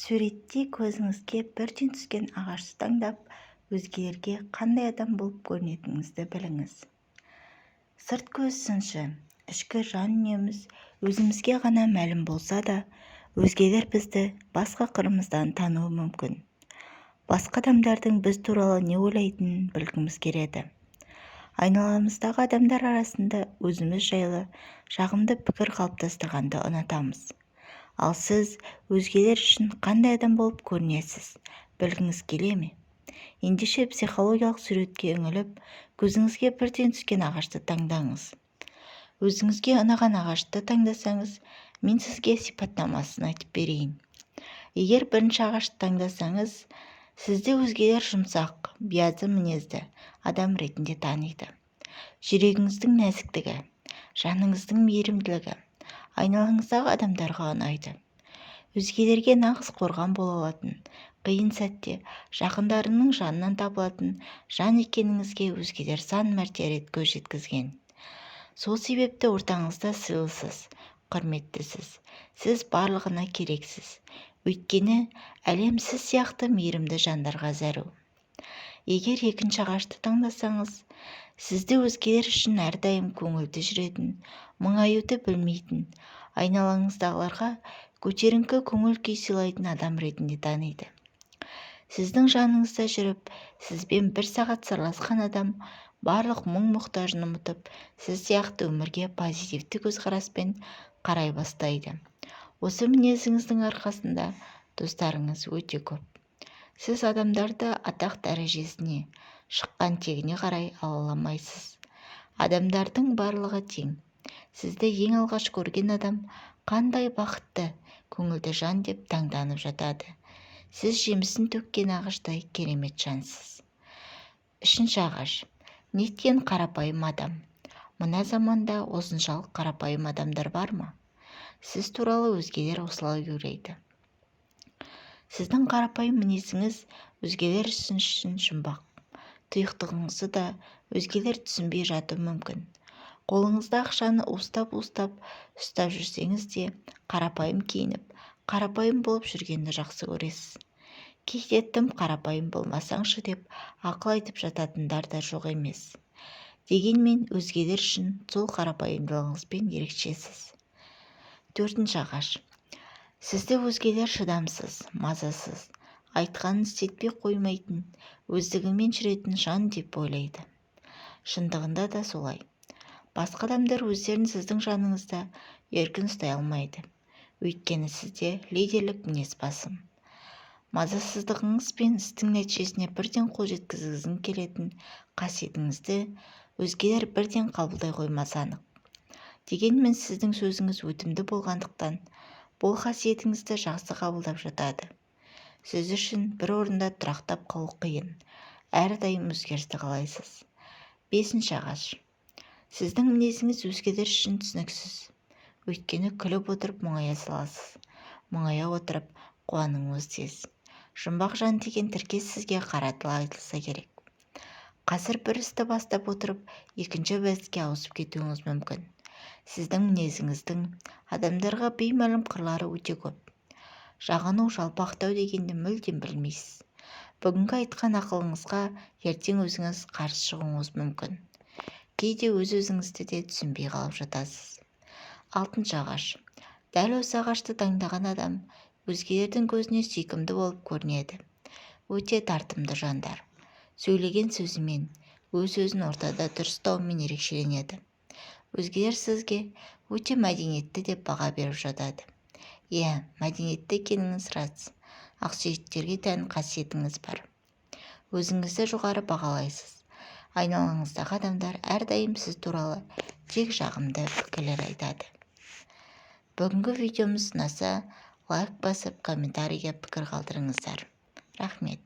Суретте көзіңізге бірден түскен ағашты таңдап, өзгелерге қандай адам болып көрінетініңізді біліңіз. Сырт көз сыншы, ішкі жан дүниеміз өзімізге ғана мәлім болса да, өзгелер бізді басқа қырымыздан тануы мүмкін. Басқа адамдардың біз туралы не ойлайтынын білгіміз келеді. Айналамыздағы адамдар арасында өзіміз жайлы жағымды пікір қалыптастырғанды ұнатамыз. Ал сіз өзгелер үшін қандай адам болып көрінесіз, білгіңіз келе ме? Ендеше психологиялық суретке үңіліп, көзіңізге бірден түскен ағашты таңдаңыз. Өзіңізге ұнаған ағашты таңдасаңыз, мен сізге сипаттамасын айтып берейін. Егер бірінші ағашты таңдасаңыз, сізді өзгелер жұмсақ, биязы мінезді адам ретінде таниды. Жүрегіңіздің нәзіктігі, жаныңыздың мейірімділігі айналаңыздағы адамдарға ұнайды. Өзгелерге нағыз қорған бола алатын, қиын сәтте жақындарының жанынан табылатын жан екеніңізге өзгелер сан мәрте рет көз жеткізген. Сол себепті ортаңызда сыйлысыз, құрметтісіз, сіз барлығына керексіз. Өйткені әлем сіз сияқты мейірімді жандарға зәру. Егер екінші ағашты таңдасаңыз, сізді өзгелер үшін әрдайым көңілді жүретін, мұңаюды білмейтін, айналаңыздағыларға көтеріңкі көңіл күй сыйлайтын адам ретінде таниды. Сіздің жаныңызда жүріп, сізбен бір сағат сырласқан адам барлық мұң-мұқтажын ұмытып, сіз сияқты өмірге позитивті көзқараспен қарай бастайды. Осы мінезіңіздің арқасында достарыңыз өте көп. Сіз адамдарды атақ дәрежесіне, шыққан тегіне қарай алаламайсыз. Адамдардың барлығы тең. Сізді ең алғаш көрген адам қандай бақытты, көңілді жан деп таңданып жатады. Сіз жемісін төккен ағаштай керемет жансыз. Үшінші ағаш. Неткен қарапайым адам. Мына заманда осыншалық қарапайым адамдар бар ма? Сіз туралы өзгелер осылай ойлайды. Сіздің қарапайым мінезіңіз өзгелер үшін жұмбақ. Тұйықтығыңызды да өзгелер түсінбей жатуы мүмкін. Қолыңызда ақшаны ұстап жүрсеңіз де, қарапайым киініп, қарапайым болып жүргенді жақсы көресіз. Кейде тым қарапайым болмасаңшы деп ақыл айтып жататындар да жоқ емес. Дегенмен өзгелер үшін сол қарапайымдылығыңызбен ерекшесіз. Төртінші ағаш. Сізді өзгелер шыдамсыз, мазасыз, айтқанын істетпей қоймайтын, өздігімен жүретін жан деп ойлайды. Шындығында да солай. Басқа адамдар өздерін сіздің жаныңызда еркін ұстай алмайды. Өйткені сізде лидерлік мінез басым. Мазасыздығыңыз бен істің нәтижесіне бірден қол жеткізгіңіз келетін қасиетіңізді өзгелер бірден қабылдай қоймасы анық. Дегенмен сіздің сөзіңіз өтімді болғандықтан, бұл қасиетіңізді жақсы қабылдап жатады. Сіз үшін бір орында тұрақтап қалу қиын, әрдайым өзгерісті қалайсыз. Бесінші ағаш. Сіздің мінезіңіз өзгелер үшін түсініксіз. Өйткені күліп отырып мұңая саласыз. Мұңая отырып қуануыңыз тез. Жұмбақ жан деген тіркес сізге қаратыла айтылса керек. Қазір бір істі бастап отырып, екінші іске ауысып кетуіңіз мүмкін. Сіздің мінезіңіздің адамдарға беймәлім қырлары өте көп. Жағыну, жалпақтау дегенді мүлдем білмейсіз. Бүгінгі айтқан ақылыңызға ертең өзіңіз қарсы шығуыңыз мүмкін. Кейде өз-өзіңізді де түсінбей қалып жатасыз. Алтыншы ағаш. Дәл осы ағашты таңдаған адам өзгелердің көзіне сүйкімді болып көрінеді. Өте тартымды жандар. Сөйлеген сөзімен, өз-өзін ортада дұрыстауымен ерекшеленеді. Өзгелер сізге өте мәдениетті деп баға беріп жатады. Мәдениетті екеніңіз рас. Ақсүйектерге тән қасиетіңіз бар. Өзіңізді жоғары бағалайсыз. Айналаңыздағы адамдар әрдайым сіз туралы тек жағымды пікірлер айтады. Бүгінгі видеомыз ұнаса, лайк басып, комментарийге пікір қалдырыңыздар. Рахмет.